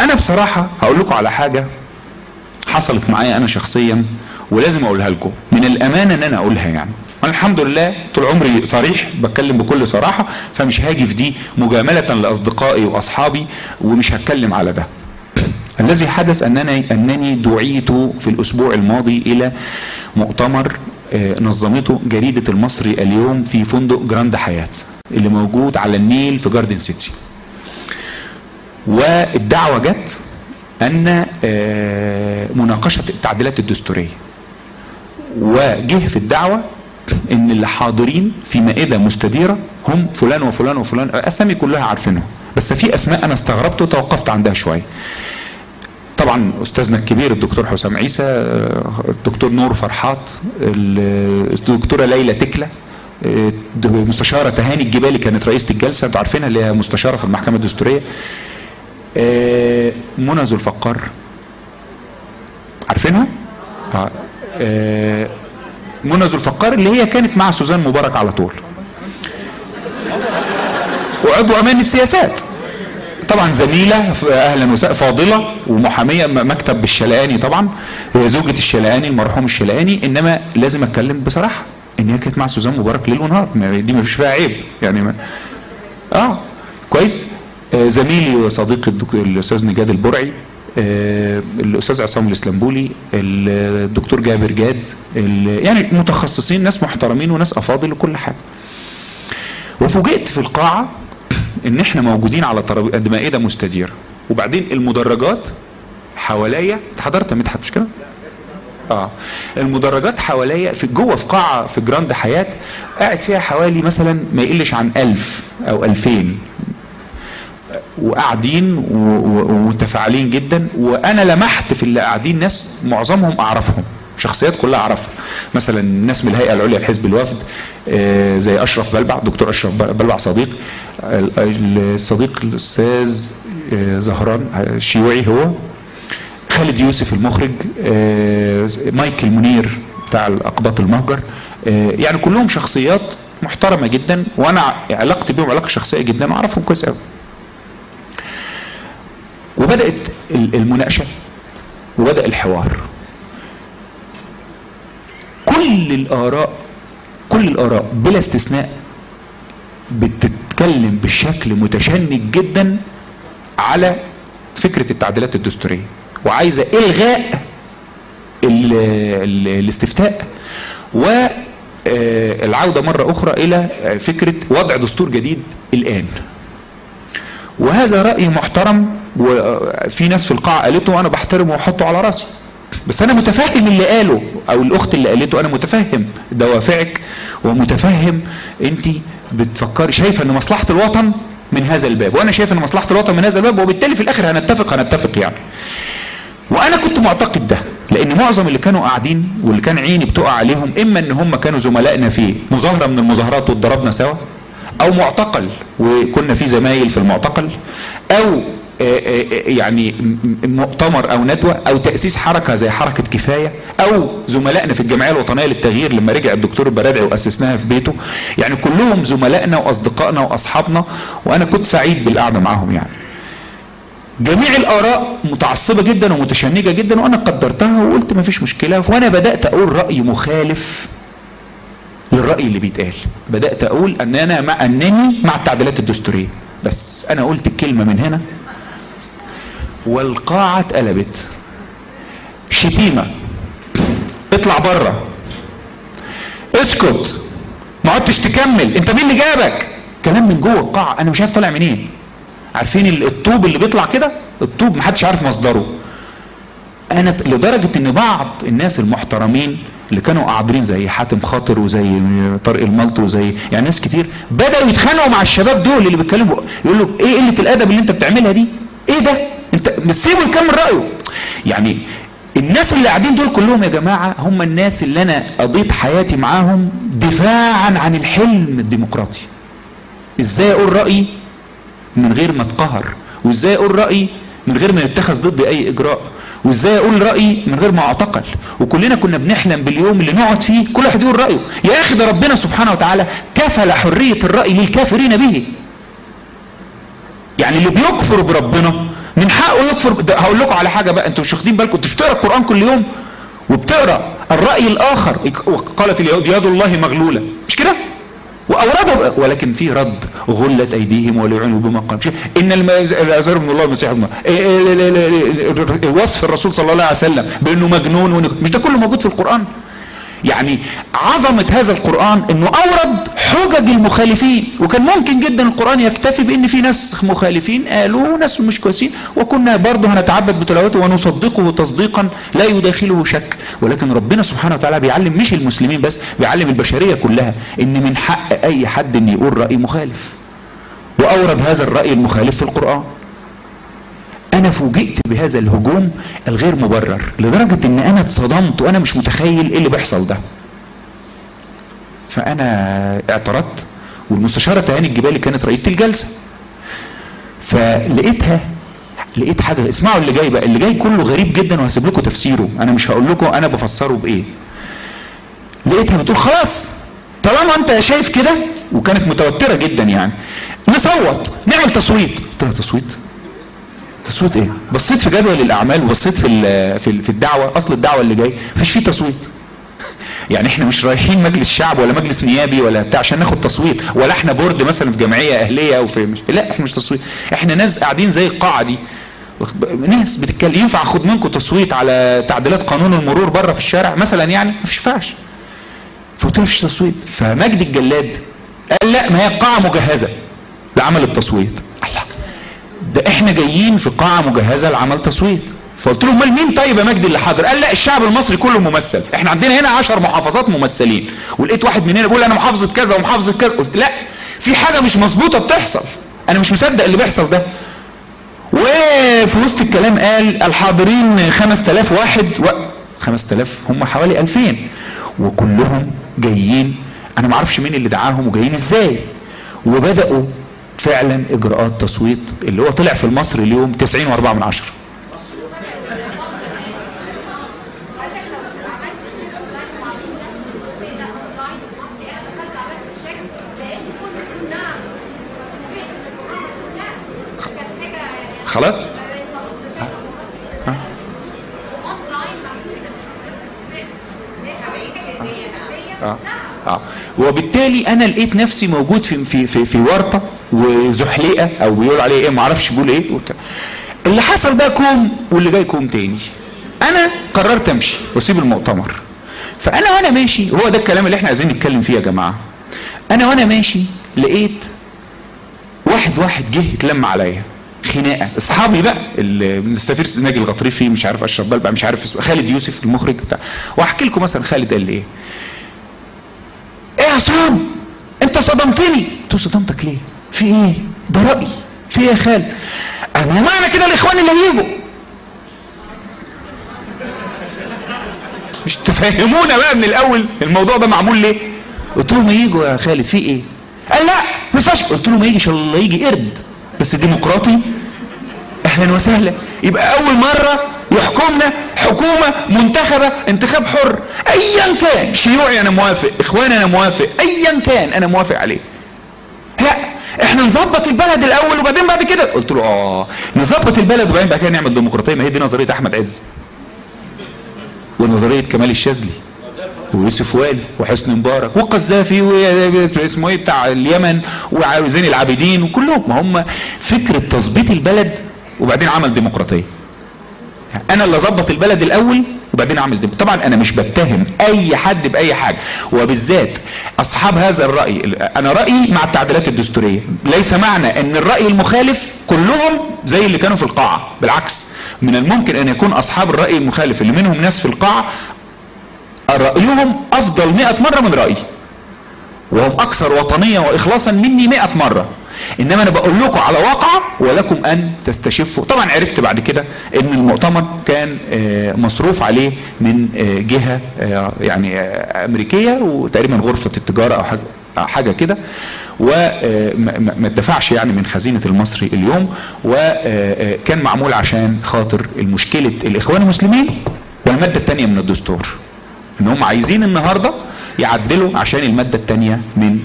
انا بصراحه هقول لكم على حاجه حصلت معايا انا شخصيا ولازم اقولها لكم، من الامانه ان انا اقولها. يعني انا الحمد لله طول عمري صريح، بتكلم بكل صراحه، فمش هاجي في دي مجامله لاصدقائي واصحابي، ومش هتكلم على ده. الذي حدث انني دعيت في الاسبوع الماضي الى مؤتمر نظمته جريده المصري اليوم في فندق جراند حياه اللي موجود على النيل في جاردن سيتي. والدعوه جت ان مناقشه التعديلات الدستوريه، وجه في الدعوه ان اللي حاضرين في مائده مستديره هم فلان وفلان وفلان، اسامي كلها عارفينها، بس في اسماء انا استغربت وتوقفت عندها شويه. طبعا استاذنا الكبير الدكتور حسام عيسى، الدكتور نور فرحات، الدكتوره ليلى تكله، مستشاره تهاني الجبالي كانت رئيسه الجلسه، انتوا عارفينها اللي هي مستشاره في المحكمه الدستوريه، منى ذو الفقار عارفينها؟ منى ذو الفقار اللي هي كانت مع سوزان مبارك على طول، وعضو امانه سياسات طبعا، زميله اهلا وسهلا، فاضله ومحاميه مكتب بالشلقاني، طبعا زوجة الشلقاني المرحوم الشلقاني. انما لازم اتكلم بصراحه ان هي كانت مع سوزان مبارك ليل ونهار، دي ما فيش فيها عيب يعني. كويس. زميلي وصديقي الاستاذ نجاد البرعي، الاستاذ عصام الاسلمبولي، الدكتور جابر جاد، يعني متخصصين، ناس محترمين وناس افاضل وكل حاجه. وفوجئت في القاعه ان احنا موجودين على مائده مستديره، وبعدين المدرجات حواليا، حضرت مدحت مش كده؟ المدرجات حواليا في جوه في قاعه في جراند حياه قاعد فيها حوالي مثلا ما يقلش عن 1000 أو 2000، وقاعدين ومتفاعلين جدا. وانا لمحت في اللي قاعدين ناس معظمهم اعرفهم، شخصيات كلها اعرفها، مثلا ناس من الهيئه العليا لحزب الوفد زي اشرف بلبع، دكتور اشرف بلبع صديق، الصديق الاستاذ زهران الشيوعي، هو خالد يوسف المخرج، مايكل منير بتاع الاقباط المهجر، يعني كلهم شخصيات محترمه جدا، وانا علاقتي بيهم علاقه شخصيه جدا واعرفهم كويس قوي. وبدات المناقشه وبدا الحوار. كل الاراء بلا استثناء بتتكلم بشكل متشنج جدا على فكره التعديلات الدستوريه، وعايزه الغاء الاستفتاء والعوده مره اخرى الى فكره وضع دستور جديد الان. وهذا راي محترم، وفي ناس في القاعه قالته وانا بحترمه واحطه على راسي، بس انا متفهم اللي قاله، او الاخت اللي قالته، انا متفهم دوافعك ومتفهم انت بتفكري، شايفه ان مصلحه الوطن من هذا الباب، وانا شايف ان مصلحه الوطن من هذا الباب، وبالتالي في الاخر هنتفق يعني. وانا كنت معتقد ده، لان معظم اللي كانوا قاعدين واللي كان عيني بتقع عليهم اما ان هم كانوا زملائنا في مظاهره من المظاهرات واتضربنا سوا، او معتقل وكنا في زمايل في المعتقل، او يعني مؤتمر او ندوه او تاسيس حركه زي حركه كفايه، او زملائنا في الجمعيه الوطنيه للتغيير لما رجع الدكتور البرادعي واسسناها في بيته، يعني كلهم زملائنا واصدقائنا واصحابنا، وانا كنت سعيد بالقعده معاهم. يعني جميع الاراء متعصبه جدا ومتشنجه جدا، وانا قدرتها وقلت ما فيش مشكله. وانا بدات اقول راي مخالف للراي اللي بيتقال، بدات اقول انني مع التعديلات الدستوريه، بس انا قلت الكلمه من هنا والقاعه اتقلبت شتيمه، اطلع بره، اسكت، ما عدتش تكمل، انت مين اللي جابك؟ كلام من جوه القاعه انا مش عارف طالع منين. عارفين الطوب اللي بيطلع كده، الطوب محدش عارف مصدره. انا لدرجه ان بعض الناس المحترمين اللي كانوا قاعدين زي حاتم خاطر وزي طارق الملط وزي يعني ناس كتير بداوا يتخانقوا مع الشباب دول اللي بيتكلموا، يقولوا ايه قله الادب اللي انت بتعملها دي؟ ايه ده؟ انت مش سيبه يكمل رايه. يعني الناس اللي قاعدين دول كلهم يا جماعه هم الناس اللي انا قضيت حياتي معاهم دفاعا عن الحلم الديمقراطي. ازاي اقول رايي من غير ما اتقهر، وازاي اقول رايي من غير ما يتخذ ضدي اي اجراء، وازاي اقول رايي من غير ما اعتقل. وكلنا كنا بنحلم باليوم اللي نقعد فيه كل واحد يقول رايه. يا اخي ده ربنا سبحانه وتعالى كفل حريه الراي للكافرين به. يعني اللي بيكفر بربنا من حقه يكفر. هقول لكم على حاجه بقى، انتوا مش واخدين بالكم، انتوا مش بتقرا القران كل يوم وبتقرا الراي الاخر، وقالت اليهود يد الله مغلوله، مش كده؟ واورده، ولكن في رد، غلت ايديهم ولعنوا بما قالوا. ان العزير بن الله المسيح ابن وصف الرسول صلى الله عليه وسلم بانه مجنون، مش ده كله موجود في القران؟ يعني عظمه هذا القران انه اورد حجج المخالفين، وكان ممكن جدا القران يكتفي بان في ناس مخالفين قالوا ناس مش كويسين، وكنا برضه هنتعبد بتلاوته ونصدقه تصديقا لا يداخله شك. ولكن ربنا سبحانه وتعالى بيعلم مش المسلمين بس، بيعلم البشريه كلها ان من حق اي حد ان يقول راي مخالف، واورد هذا الراي المخالف في القران. انا فوجئت بهذا الهجوم الغير مبرر لدرجة ان انا اتصدمت وانا مش متخيل ايه اللي بيحصل ده. فانا اعترضت، والمستشارة تهاني الجبالي كانت رئيسة الجلسة، فلقيتها لقيت حاجة. اسمعوا اللي جاي بقى، اللي جاي كله غريب جدا وهسيب لكم تفسيره، انا مش هقول لكم انا بفسره بايه. لقيتها بتقول خلاص طالما انت شايف كده، وكانت متوترة جدا يعني، نصوت نعمل تصويت. قلت لها تصويت؟ تصويت ايه؟ بصيت في جدول الاعمال وبصيت في الدعوه، اصل الدعوه اللي جاي مفيش فيه تصويت. يعني احنا مش رايحين مجلس شعب ولا مجلس نيابي ولا بتاع عشان ناخد تصويت، ولا احنا بورد مثلا في جمعيه اهليه او في لا، احنا مش تصويت، احنا ناس قاعدين زي القاعه دي، ناس بتتكلم. ينفع اخد منكم تصويت على تعديلات قانون المرور بره في الشارع مثلا؟ يعني ما ينفعش. فقلت له مفيش تصويت. فمجدي الجلاد قال لا، ما هي القاعه مجهزه لعمل التصويت. ده احنا جايين في قاعه مجهزه لعمل تصويت. فقلت له امال مين طيب يا مجدي اللي حاضر؟ قال لا، الشعب المصري كله ممثل، احنا عندنا هنا 10 محافظات ممثلين. ولقيت واحد مننا بيقول انا محافظه كذا ومحافظه كذا. قلت لا، في حاجه مش مظبوطه بتحصل، انا مش مصدق اللي بيحصل ده. وفي وسط الكلام قال الحاضرين 5000 واحد 5000 هم حوالي 2000، وكلهم جايين، انا ما اعرفش مين اللي دعاهم وجايين ازاي. وبداوا فعلا اجراءات تصويت اللي هو طلع في المصري اليوم 90.4%. خلاص وبالتالي انا لقيت نفسي موجود في ورطه وزحليقه، او بيقول عليه ايه، ما اعرفش بيقول ايه اللي حصل ده كوم، واللي جاي كوم تاني. انا قررت امشي واسيب المؤتمر. فانا وانا ماشي، هو ده الكلام اللي احنا عايزين نتكلم فيه يا جماعه. انا وانا ماشي لقيت واحد جه يتلم عليا خناقه، اصحابي بقى، السفير ناجي الغطريفي، مش عارف اشرف بقى، مش عارف اسمه، خالد يوسف المخرج بتاع. واحكي لكم مثلا خالد قال لي ايه يا عصام انت صدمتني. قلت له صدمتك ليه؟ في ايه؟ ده رايي. في ايه يا خالد؟ انا معنى كده الاخوان اللي هيجوا مش تفهمونا بقى من الاول الموضوع ده معمول ليه؟ قلت له ما يجوا يا خالد، في ايه؟ قال لا ما ينفعش. قلت له ما يجي ان شاء الله يجي قرد بس ديمقراطي، اهلا وسهلا. يبقى اول مره يحكمنا حكومه منتخبه انتخاب حر، ايا كان، شيوعي انا موافق، اخواني انا موافق، ايا كان انا موافق عليه. لا احنا نظبط البلد الاول وبعدين بعد كده. قلت له نظبط البلد وبعدين بعد كده نعمل ديمقراطيه. ما هي دي نظريه احمد عز ونظريه كمال الشاذلي ويوسف والي وحسني مبارك والقذافي واسمه ايه بتاع اليمن وزين العابدين وكلهم. ما هم فكره تظبيط البلد وبعدين عمل ديمقراطيه. انا اللي اظبط البلد الاول وبعدين اعمل ديمقراطيه. طبعا انا مش بتهم اي حد باي حاجه، وبالذات اصحاب هذا الراي. انا رايي مع التعديلات الدستوريه، ليس معنى ان الراي المخالف كلهم زي اللي كانوا في القاعه، بالعكس، من الممكن ان يكون اصحاب الراي المخالف اللي منهم ناس في القاعه رأيهم أفضل 100 مرة من رأيي، وهم أكثر وطنية وإخلاصا مني 100 مرة. إنما أنا بقول لكم على واقع ولكم أن تستشفوا. طبعا عرفت بعد كده إن المؤتمر كان مصروف عليه من جهة يعني أمريكية، وتقريبا غرفة التجارة أو حاجة كده، وما اتدفعش يعني من خزينة المصري اليوم، وكان معمول عشان خاطر المشكلة الإخوان المسلمين والمادة الثانية من الدستور، ان هم عايزين النهارده يعدلوا عشان الماده الثانيه من